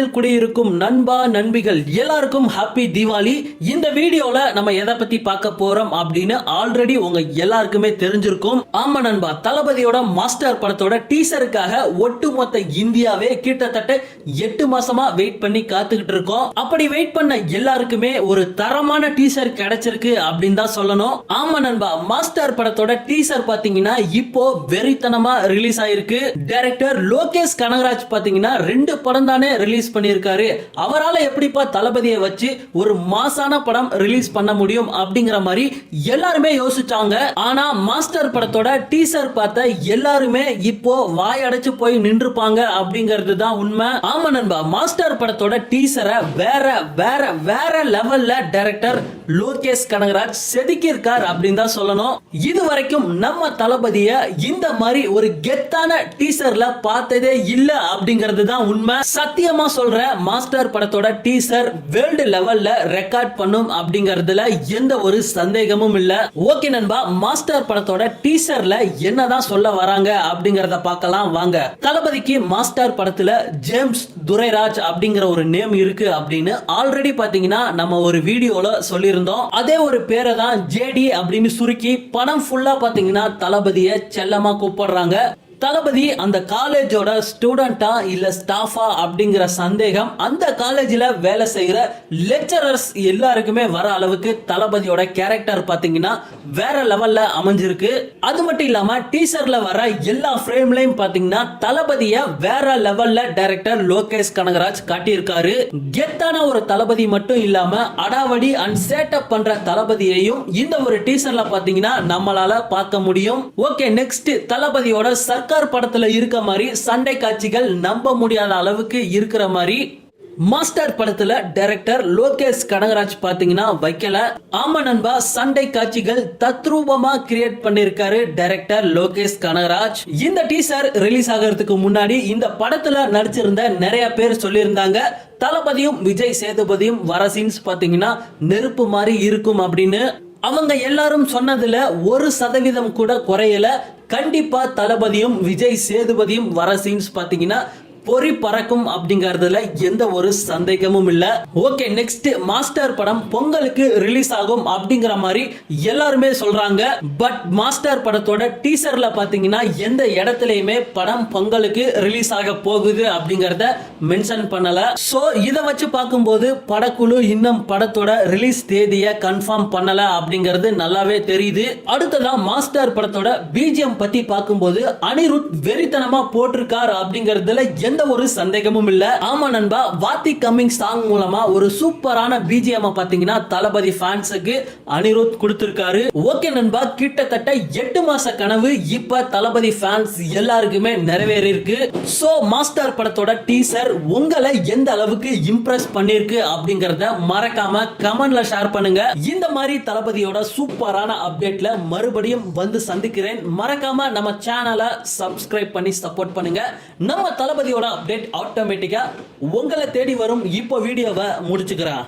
உலகத்தில் குடியிருக்கும் நண்பா நண்பிகள் எல்லாருக்கும் ஹாப்பி தீபாவளி. இந்த வீடியோல நம்ம எதை பத்தி பார்க்க போறோம் அப்படின்னு ஆல்ரெடி உங்க எல்லாருக்குமே தெரிஞ்சிருக்கும். ஆமா நண்பா, தளபதியோட மாஸ்டர் படத்தோட டீசருக்காக ஒட்டுமொத்த இந்தியாவே கிட்டத்தட்ட 8 மாசமா வெயிட் பண்ணி காத்துக்கிட்டு இருக்கோம். அப்படி வெயிட் பண்ண எல்லாருக்குமே ஒரு தரமான டீசர் கிடைச்சிருக்கு அப்படின்னு தான் சொல்லணும். ஆமா நண்பா, மாஸ்டர் படத்தோட டீசர் பாத்தீங்கன்னா இப்போ வெறித்தனமா ரிலீஸ் ஆயிருக்கு. டைரக்டர் லோகேஷ் கனகராஜ் பாத்தீங்கன்னா 2 படம் தானே ரிலீஸ் பண்ணிருக்காரு. அவரால எப்படிப்பா தளபதியை வச்சு ஒரு மாசான படம் ரிலீஸ் பண்ண முடியும் அப்படிங்கிற மாதிரி எல்லாருமே யோசிச்சாங்க. ஆனா மாஸ்டர் படத்தோட டீசர் பார்த்த எல்லாருமே இப்போ வாயடைச்சு போய் நின்றுப்பாங்க அப்படிங்கிறது தான் உண்மை. ஆமா நண்பா, மாஸ்டர் படத்தோட டீசரை வேற வேற வேற லெவல்ல டைரக்டர் லோகேஷ் கனகராஜ் செதுக்கியிருக்கார் அப்படின்னு தான் சொல்லணும். இதுவரைக்கும் நம்ம தளபதிய இந்த மாதிரி ஒரு கெத்தான டீசர்ல பார்த்ததே இல்ல அப்படிங்கிறது தான் உண்மை. சத்தியமா சொல்ற, மாஸ்டர் படத்தோட டீசர் வேர்ல்டு லெவல்ல ரெக்கார்ட் பண்ணும் அப்படிங்கிறதுல எந்த ஒரு சந்தேகமும் இல்ல. ஓகே நண்பா, மாஸ்டர் படத்தோட டீசர்ல என்னதான் சொல்ல வராங்க அப்படிங்கறத பார்க்கலாம் வாங்க. தளபதிக்கு மாஸ்டர் படத்துல ஜேம்ஸ் துரைராஜ் அப்படிங்கிற ஒரு நேம் இருக்கு அப்படின்னு ஆல்ரெடி பாத்தீங்கன்னா நம்ம ஒரு வீடியோல சொல்லியிருந்தோம். அதே ஒரு பேரை தான் ஜேடி அப்படின்னு சுருக்கி படம் ஃபுல்லா பாத்தீங்கன்னா தளபதிய செல்லமா கூப்பிடுறாங்க. தளபதி அந்த காலேஜோட ஸ்டூடெண்டா இல்ல ஸ்டாஃபா அப்படிங்கிற சந்தேகம் அந்த காலேஜ்ல வேலை செய்யற லெக்சரர்ஸ் எல்லாருக்குமே வர அளவுக்கு தளபதியோட கேரக்டர் பாத்தீங்கன்னா வேற லெவல்ல அமைஞ்சிருக்கு. அது மட்டும் இல்லாம டீசர்ல வர எல்லா ஃப்ரேம்லயும் பாத்தீங்கன்னா தளபதிய வேற லெவல்ல டைரக்டர் லோகேஷ் கனகராஜ் காட்டியிருக்காரு. கெத்தான ஒரு தளபதி மட்டும் இல்லாம அடாவடி அண்ட் சேட்டப் பண்ற தளபதியையும் இந்த ஒரு டீசர்ல பாத்தீங்கன்னா நம்மளால பார்க்க முடியும். ஓகே, நெக்ஸ்ட் தளபதியோட சர்க்கார் படத்துல இருக்க மாதிரி சண்டை காட்சிகள் நம்ப முடியாத அளவுக்கு இருக்கிற மாதிரி மாஸ்டர் படத்துல டைரக்டர் லோகேஷ் கனகராஜ் பாத்தீங்கன்னா வைக்கல. ஆமா நண்பா, சண்டை காட்சிகள் தத்ரூபமா கிரியேட் பண்ணிருக்காரு டைரக்டர் லோகேஷ் கனகராஜ். இந்த டீசர் ரிலீஸ் ஆகிறதுக்கு முன்னாடி இந்த படத்துல நடிச்சிருந்த நிறைய பேர் சொல்லியிருந்தாங்க தளபதியும் விஜய் சேதுபதியும் வர சீன்ஸ் பாத்தீங்கன்னா நெருப்பு மாதிரி இருக்கும் அப்படின்னு. அவங்க எல்லாரும் சொன்னதுல 1% கூட குறையல. கண்டிப்பா தளபதியும் விஜய் சேதுபதியும் வர சீன்ஸ் பாத்தீங்கன்னா பொறி பறக்கும் அப்படிங்கறதுல எந்த ஒரு சந்தேகமும் இல்ல. ஓகே, நெக்ஸ்ட் மாஸ்டர் படம் பொங்கலுக்கு ரிலீஸ் ஆகும் அப்படிங்கிற மாதிரி எல்லாருமே சொல்றாங்க. பட் மாஸ்டர் படத்தோட டீசர்ல பாத்தீங்கன்னா எந்த இடத்துலயுமே படம் பொங்கலுக்கு ரிலீஸ் ஆக போகுது அப்படிங்கறத மென்ஷன் பண்ணல. சோ இத வச்சு பார்க்கும்போது படக்குழு இன்னும் படத்தோட ரிலீஸ் தேதியை கன்ஃபார்ம் பண்ணல அப்படிங்கிறது நல்லாவே தெரியுது. அடுத்ததா மாஸ்டர் படத்தோட பிஜிஎம் பத்தி பார்க்கும்போது அனிருத் வெறித்தனமா போட்டிருக்கார் அப்படிங்கறதுல எந்த ஒரு சந்தேகமும் இல்ல. ஆமா நண்பா, வாத்தி கம்மிங் சாங் மூலமா ஒரு சூப்பரான பிஜிஎம் பாத்தீங்கன்னா தளபதி ஃபேன்ஸுக்கு அனிருத் கொடுத்திருக்காரு. ஓகே நண்பா, கிட்டத்தட்ட 8 மாச கனவு இப்ப தளபதி ஃபேன்ஸ் எல்லாருக்குமே நிறைவேறி இருக்கு. சோ மாஸ்டர் படத்தோட டீசர் உங்களை எந்த அளவுக்கு இம்ப்ரெஸ் பண்ணிருக்கு அப்படிங்கறத மறக்காம கமெண்ட்ல ஷேர் பண்ணுங்க. இந்த மாதிரி தளபதியோட சூப்பரான அப்டேட்ல மறுபடியும் வந்து சந்திக்கிறேன். மறக்காம நம்ம சேனலை சப்ஸ்கிரைப் பண்ணி சப்போர்ட் பண்ணுங்க. நம்ம தளபதியோட அப்டேட் ஆட்டோமேட்டிக்கா உங்களை தேடி வரும். இப்போ வீடியோவை முடிச்சுக்கிறேன்.